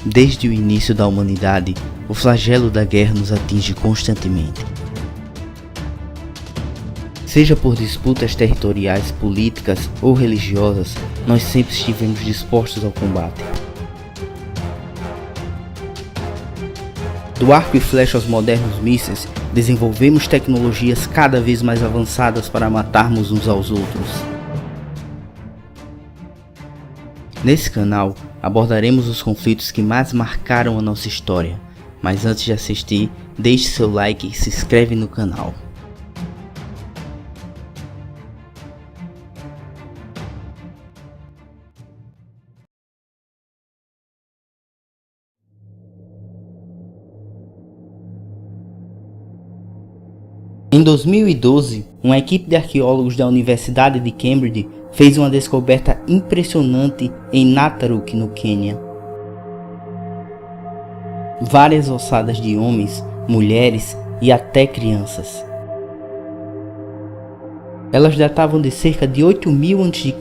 Desde o início da humanidade, o flagelo da guerra nos atinge constantemente. Seja por disputas territoriais, políticas ou religiosas, nós sempre estivemos dispostos ao combate. Do arco e flecha aos modernos mísseis, desenvolvemos tecnologias cada vez mais avançadas para matarmos uns aos outros. Nesse canal, abordaremos os conflitos que mais marcaram a nossa história, mas antes de assistir, deixe seu like e se inscreve no canal. Em 2012, uma equipe de arqueólogos da Universidade de Cambridge fez uma descoberta impressionante em Nartharuk, no Quênia. Várias ossadas de homens, mulheres e até crianças. Elas datavam de cerca de 8000 a.C.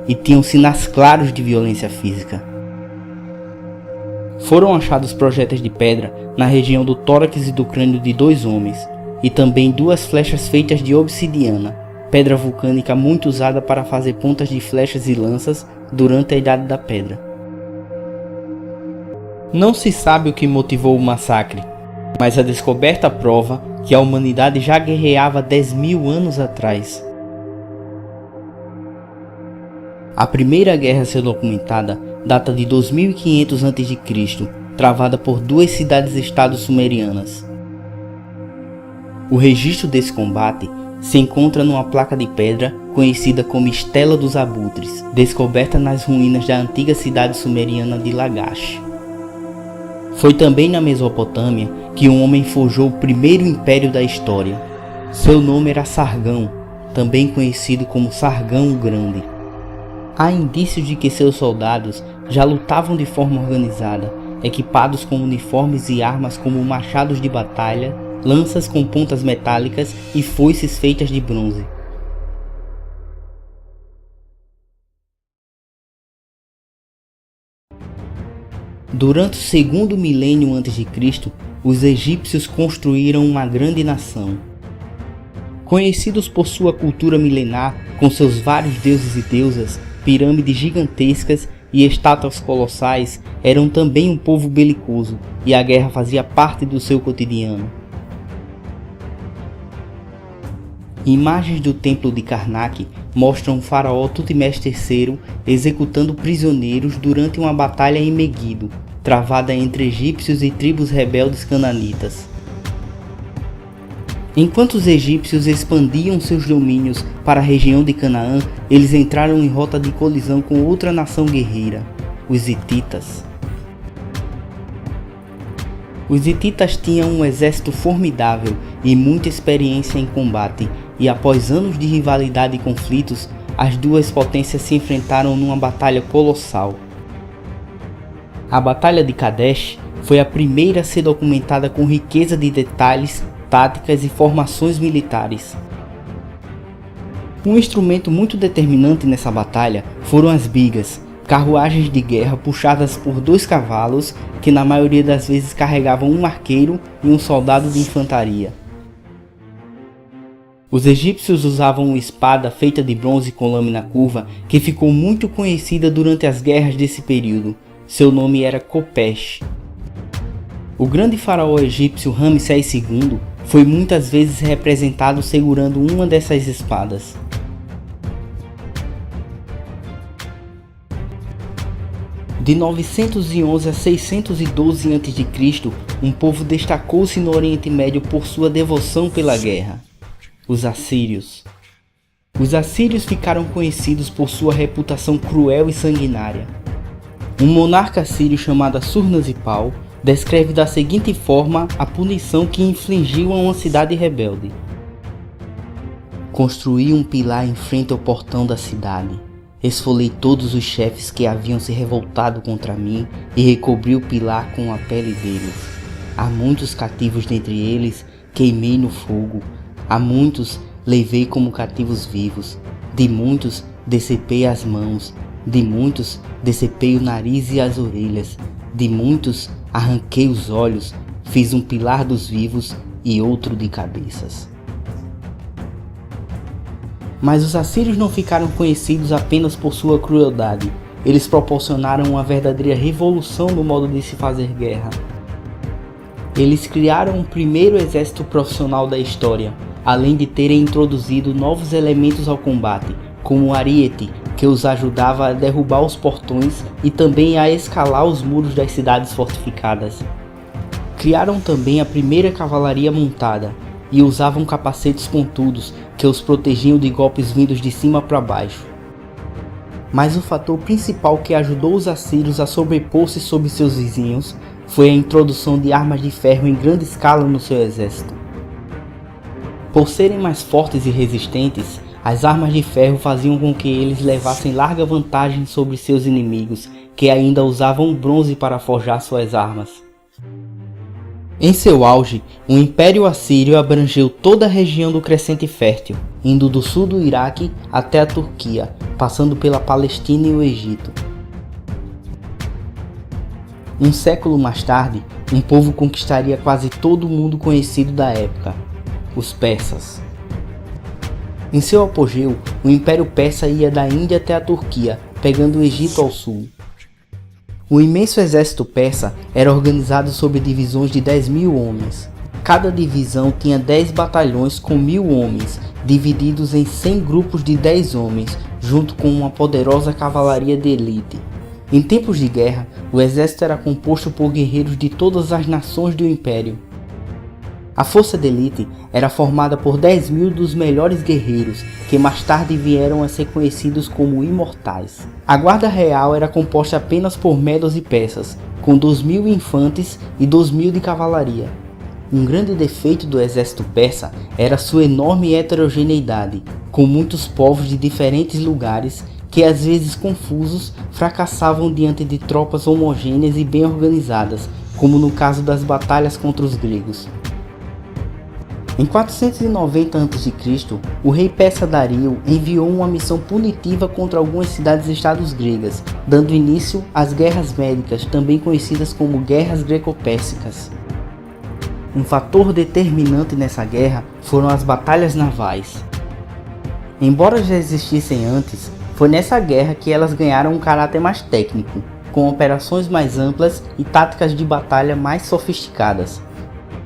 e tinham sinais claros de violência física. Foram achados projéteis de pedra na região do tórax e do crânio de 2 homens, e também 2 flechas feitas de obsidiana, pedra vulcânica muito usada para fazer pontas de flechas e lanças durante a Idade da Pedra. Não se sabe o que motivou o massacre, mas a descoberta prova que a humanidade já guerreava 10.000 anos atrás. A primeira guerra a ser documentada data de 2500 a.C., travada por 2 cidades-estados sumerianas. O registro desse combate se encontra numa placa de pedra conhecida como Estela dos Abutres, descoberta nas ruínas da antiga cidade sumeriana de Lagash. Foi também na Mesopotâmia que um homem forjou o primeiro império da história. Seu nome era Sargão, também conhecido como Sargão o Grande. Há indícios de que seus soldados já lutavam de forma organizada, equipados com uniformes e armas como machados de batalha, lanças com pontas metálicas e foices feitas de bronze. Durante o segundo milênio a.C., os egípcios construíram uma grande nação. Conhecidos por sua cultura milenar, com seus vários deuses e deusas, pirâmides gigantescas e estátuas colossais, eram também um povo belicoso, e a guerra fazia parte do seu cotidiano. Imagens do templo de Karnak mostram o faraó Tutmés III executando prisioneiros durante uma batalha em Meguido, travada entre egípcios e tribos rebeldes cananitas. Enquanto os egípcios expandiam seus domínios para a região de Canaã, eles entraram em rota de colisão com outra nação guerreira, os hititas. Os hititas tinham um exército formidável e muita experiência em combate, e após anos de rivalidade e conflitos, as duas potências se enfrentaram numa batalha colossal. A Batalha de Kadesh foi a primeira a ser documentada com riqueza de detalhes, táticas e formações militares. Um instrumento muito determinante nessa batalha foram as bigas, carruagens de guerra puxadas por 2 cavalos que na maioria das vezes carregavam um arqueiro e um soldado de infantaria. Os egípcios usavam uma espada feita de bronze com lâmina curva que ficou muito conhecida durante as guerras desse período. Seu nome era Khopesh. O grande faraó egípcio Ramsés II foi muitas vezes representado segurando uma dessas espadas. De 911 a 612 a.C., um povo destacou-se no Oriente Médio por sua devoção pela guerra: os assírios. Os assírios ficaram conhecidos por sua reputação cruel e sanguinária. Um monarca assírio chamado Assurnazipal descreve da seguinte forma a punição que infligiu a uma cidade rebelde: construí um pilar em frente ao portão da cidade, esfolei todos os chefes que haviam se revoltado contra mim e recobri o pilar com a pele deles. Há muitos cativos dentre eles, queimei no fogo. A muitos levei como cativos vivos, de muitos decepei as mãos, de muitos decepei o nariz e as orelhas, De muitos arranquei os olhos, fiz um pilar dos vivos e outro de cabeças. Mas os assírios não ficaram conhecidos apenas por sua crueldade. Eles proporcionaram uma verdadeira revolução no modo de se fazer guerra. Eles criaram o primeiro exército profissional da história, além de terem introduzido novos elementos ao combate, como o ariete, que os ajudava a derrubar os portões e também a escalar os muros das cidades fortificadas. Criaram também a primeira cavalaria montada e usavam capacetes pontudos que os protegiam de golpes vindos de cima para baixo. Mas o fator principal que ajudou os assírios a sobrepor-se sobre seus vizinhos foi a introdução de armas de ferro em grande escala no seu exército. Por serem mais fortes e resistentes, as armas de ferro faziam com que eles levassem larga vantagem sobre seus inimigos, que ainda usavam bronze para forjar suas armas. Em seu auge, o Império Assírio abrangeu toda a região do Crescente Fértil, indo do sul do Iraque até a Turquia, passando pela Palestina e o Egito. Um século mais tarde, um povo conquistaria quase todo o mundo conhecido da época, os persas. Em seu apogeu, o Império Persa ia da Índia até a Turquia, pegando o Egito ao sul. O imenso exército persa era organizado sob divisões de 10.000 homens. Cada divisão tinha 10 batalhões com 1.000 homens, divididos em 100 grupos de 10 homens, junto com uma poderosa cavalaria de elite. Em tempos de guerra, o exército era composto por guerreiros de todas as nações do Império. A força de elite era formada por 10.000 dos melhores guerreiros, que mais tarde vieram a ser conhecidos como imortais. A guarda real era composta apenas por medos e persas, com 2.000 infantes e 2.000 de cavalaria. Um grande defeito do exército persa era sua enorme heterogeneidade, com muitos povos de diferentes lugares que, às vezes confusos, fracassavam diante de tropas homogêneas e bem organizadas, como no caso das batalhas contra os gregos. Em 490 a.C., o rei persa Dario enviou uma missão punitiva contra algumas cidades-estados gregas, dando início às Guerras Médicas, também conhecidas como Guerras Greco-Pérsicas. Um fator determinante nessa guerra foram as batalhas navais. Embora já existissem antes, foi nessa guerra que elas ganharam um caráter mais técnico, com operações mais amplas e táticas de batalha mais sofisticadas.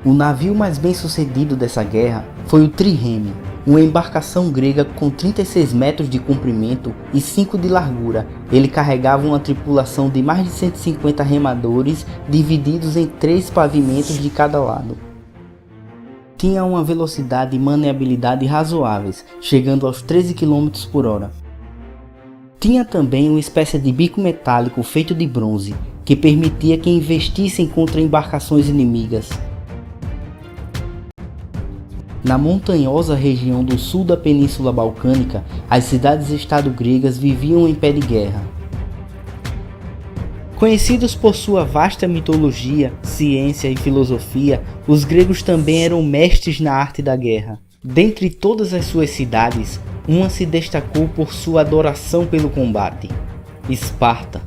O navio mais bem sucedido dessa guerra foi o trireme, uma embarcação grega com 36 metros de comprimento e 5 de largura. Ele carregava uma tripulação de mais de 150 remadores, divididos em 3 pavimentos de cada lado. Tinha uma velocidade e maneabilidade razoáveis, chegando aos 13 km por hora. Tinha também uma espécie de bico metálico feito de bronze, que permitia que investissem contra embarcações inimigas. Na montanhosa região do sul da Península Balcânica, as cidades-estado gregas viviam em pé de guerra. Conhecidos por sua vasta mitologia, ciência e filosofia, os gregos também eram mestres na arte da guerra. Dentre todas as suas cidades, uma se destacou por sua adoração pelo combate: Esparta.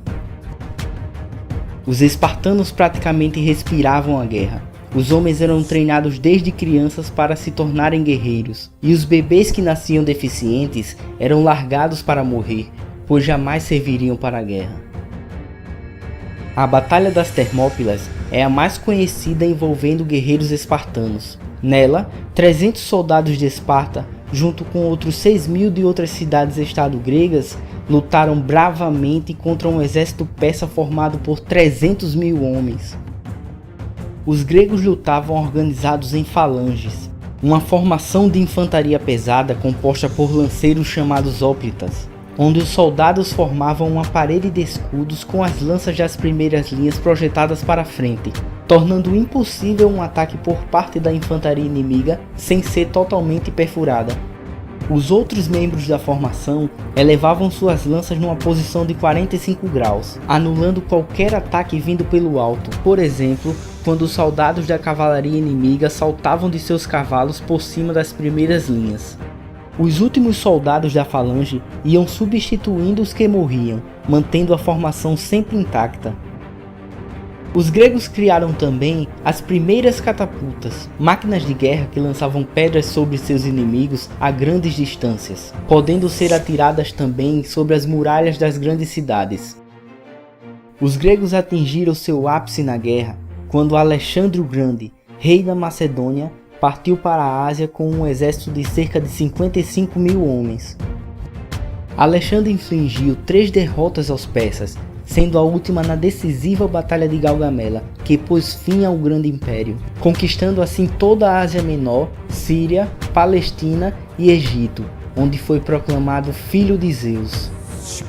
Os espartanos praticamente respiravam a guerra. Os homens eram treinados desde crianças para se tornarem guerreiros, e os bebês que nasciam deficientes eram largados para morrer, pois jamais serviriam para a guerra. A Batalha das Termópilas é a mais conhecida envolvendo guerreiros espartanos. Nela, 300 soldados de Esparta, junto com outros 6.000 de outras cidades-estado gregas, lutaram bravamente contra um exército persa formado por 300.000 homens. Os gregos lutavam organizados em falanges, uma formação de infantaria pesada composta por lanceiros chamados hóplitas, onde os soldados formavam uma parede de escudos com as lanças das primeiras linhas projetadas para frente, tornando impossível um ataque por parte da infantaria inimiga sem ser totalmente perfurada. Os outros membros da formação elevavam suas lanças numa posição de 45 graus, anulando qualquer ataque vindo pelo alto, por exemplo, quando os soldados da cavalaria inimiga saltavam de seus cavalos por cima das primeiras linhas. Os últimos soldados da falange iam substituindo os que morriam, mantendo a formação sempre intacta. Os gregos criaram também as primeiras catapultas, máquinas de guerra que lançavam pedras sobre seus inimigos a grandes distâncias, podendo ser atiradas também sobre as muralhas das grandes cidades. Os gregos atingiram seu ápice na guerra quando Alexandre o Grande, rei da Macedônia, partiu para a Ásia com um exército de cerca de 55 mil homens. Alexandre infligiu 3 derrotas aos persas, sendo a última na decisiva Batalha de Gaugamela, que pôs fim ao grande império, conquistando assim toda a Ásia Menor, Síria, Palestina e Egito, onde foi proclamado filho de Zeus.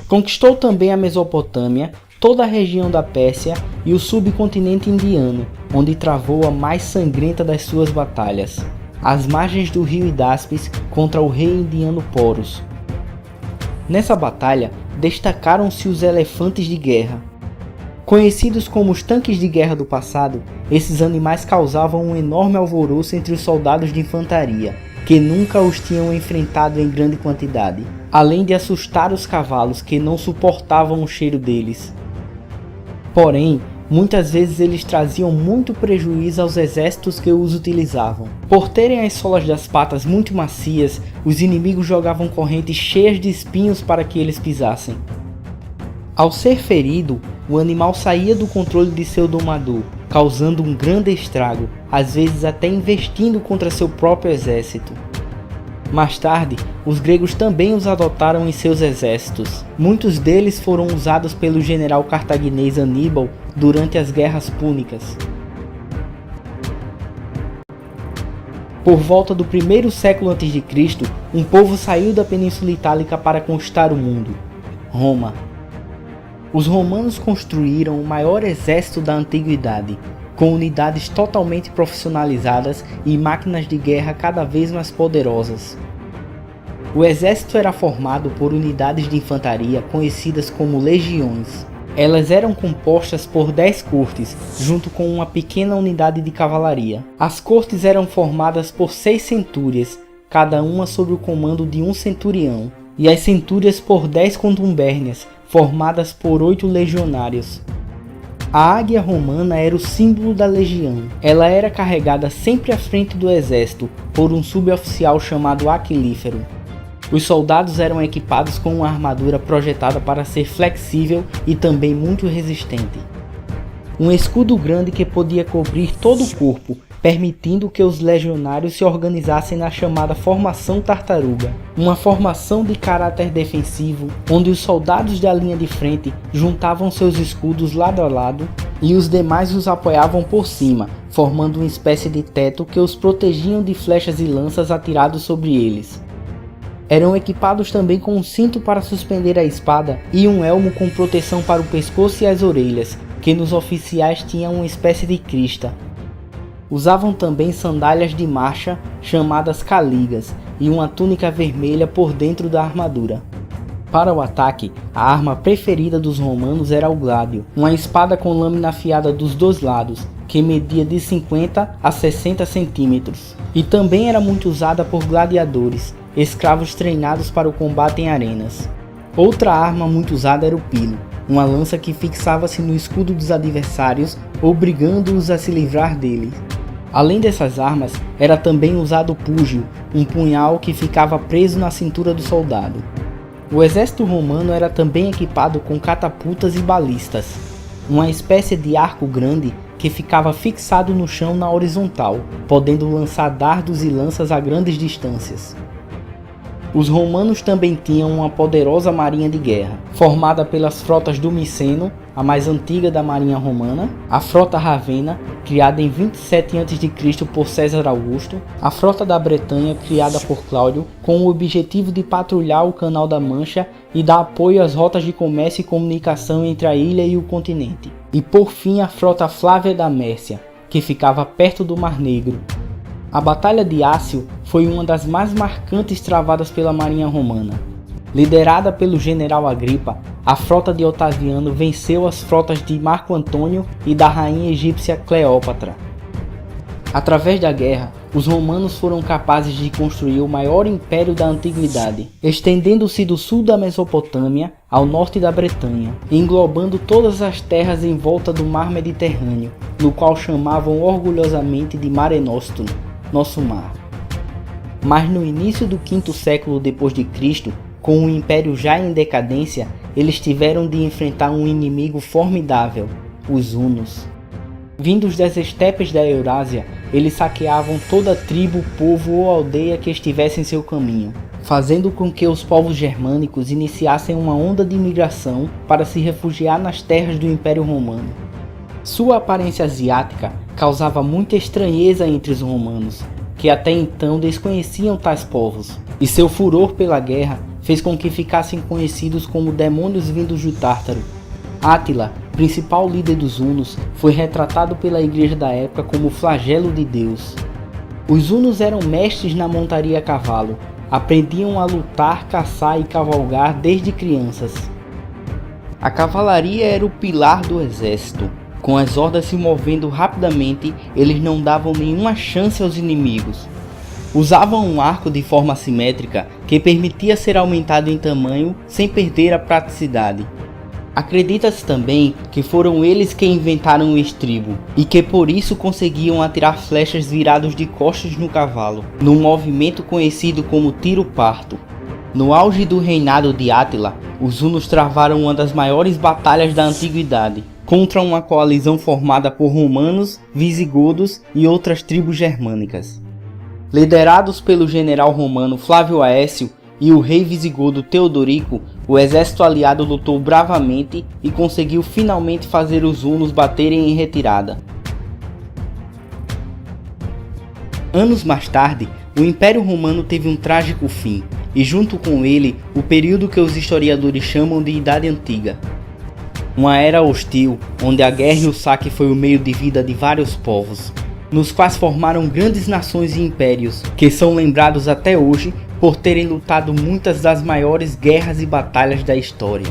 Conquistou também a Mesopotâmia, toda a região da Pérsia e o subcontinente indiano, onde travou a mais sangrenta das suas batalhas, as margens do rio Hidáspes contra o rei indiano Porus. Nessa batalha, destacaram-se os elefantes de guerra. Conhecidos como os tanques de guerra do passado, esses animais causavam um enorme alvoroço entre os soldados de infantaria, que nunca os tinham enfrentado em grande quantidade, além de assustar os cavalos que não suportavam o cheiro deles. Porém, muitas vezes eles traziam muito prejuízo aos exércitos que os utilizavam. Por terem as solas das patas muito macias, os inimigos jogavam correntes cheias de espinhos para que eles pisassem. Ao ser ferido, o animal saía do controle de seu domador, causando um grande estrago, às vezes até investindo contra seu próprio exército. Mais tarde, os gregos também os adotaram em seus exércitos. Muitos deles foram usados pelo general cartaginês Aníbal durante as guerras púnicas. Por volta do 1º século a.C., um povo saiu da Península Itálica para conquistar o mundo: Roma. Os romanos construíram o maior exército da antiguidade, com unidades totalmente profissionalizadas e máquinas de guerra cada vez mais poderosas. O exército era formado por unidades de infantaria conhecidas como legiões. Elas eram compostas por 10 cortes, junto com uma pequena unidade de cavalaria. As cortes eram formadas por 6 centúrias, cada uma sob o comando de um centurião, e as centúrias por 10 contubérnias, formadas por 8 legionários. A águia romana era o símbolo da legião. Ela era carregada sempre à frente do exército por um suboficial chamado Aquilífero. Os soldados eram equipados com uma armadura projetada para ser flexível e também muito resistente. Um escudo grande que podia cobrir todo o corpo, permitindo que os legionários se organizassem na chamada Formação Tartaruga, uma formação de caráter defensivo, onde os soldados da linha de frente juntavam seus escudos lado a lado e os demais os apoiavam por cima, formando uma espécie de teto que os protegiam de flechas e lanças atirados sobre eles. Eram equipados também com um cinto para suspender a espada e um elmo com proteção para o pescoço e as orelhas, que nos oficiais tinha uma espécie de crista. Usavam também sandálias de marcha, chamadas caligas, e uma túnica vermelha por dentro da armadura. Para o ataque, a arma preferida dos romanos era o gládio, uma espada com lâmina afiada dos dois lados, que media de 50 a 60 centímetros, e também era muito usada por gladiadores, escravos treinados para o combate em arenas. Outra arma muito usada era o pilo, uma lança que fixava-se no escudo dos adversários, obrigando-os a se livrar dele. Além dessas armas, era também usado o púgio, um punhal que ficava preso na cintura do soldado. O exército romano era também equipado com catapultas e balistas, uma espécie de arco grande que ficava fixado no chão na horizontal, podendo lançar dardos e lanças a grandes distâncias. Os romanos também tinham uma poderosa marinha de guerra, formada pelas frotas do Miceno, a mais antiga da marinha romana, a frota Ravena, criada em 27 a.C. por César Augusto, a frota da Bretanha, criada por Cláudio, com o objetivo de patrulhar o Canal da Mancha e dar apoio às rotas de comércio e comunicação entre a ilha e o continente, e por fim a frota Flávia da Mércia, que ficava perto do Mar Negro. A Batalha de Ácio foi uma das mais marcantes travadas pela marinha romana. Liderada pelo general Agripa, a frota de Otaviano venceu as frotas de Marco Antônio e da rainha egípcia Cleópatra. Através da guerra, os romanos foram capazes de construir o maior império da antiguidade, estendendo-se do sul da Mesopotâmia ao norte da Bretanha, englobando todas as terras em volta do mar Mediterrâneo, no qual chamavam orgulhosamente de Mare Nostrum, nosso mar. Mas no início do quinto século depois de Cristo, com o império já em decadência, eles tiveram de enfrentar um inimigo formidável, os hunos. Vindos das estepes da Eurásia, eles saqueavam toda tribo, povo ou aldeia que estivesse em seu caminho, fazendo com que os povos germânicos iniciassem uma onda de imigração para se refugiar nas terras do Império Romano. Sua aparência asiática causava muita estranheza entre os romanos, que até então desconheciam tais povos, e seu furor pela guerra fez com que ficassem conhecidos como demônios vindos do Tártaro. Átila, principal líder dos hunos, foi retratado pela igreja da época como o flagelo de Deus. Os hunos eram mestres na montaria a cavalo, aprendiam a lutar, caçar e cavalgar desde crianças. A cavalaria era o pilar do exército. Com as hordas se movendo rapidamente, eles não davam nenhuma chance aos inimigos. Usavam um arco de forma assimétrica que permitia ser aumentado em tamanho sem perder a praticidade. Acredita-se também que foram eles que inventaram o estribo e que por isso conseguiam atirar flechas virados de costas no cavalo, num movimento conhecido como tiro-parto. No auge do reinado de Átila, os hunos travaram uma das maiores batalhas da antiguidade, contra uma coalizão formada por romanos, visigodos e outras tribos germânicas. Liderados pelo general romano Flávio Aécio e o rei visigodo Teodorico, o exército aliado lutou bravamente e conseguiu finalmente fazer os hunos baterem em retirada. Anos mais tarde, o Império Romano teve um trágico fim, e junto com ele, o período que os historiadores chamam de Idade Antiga. Uma era hostil, onde a guerra e o saque foi o meio de vida de vários povos, nos quais formaram grandes nações e impérios, que são lembrados até hoje por terem lutado muitas das maiores guerras e batalhas da história.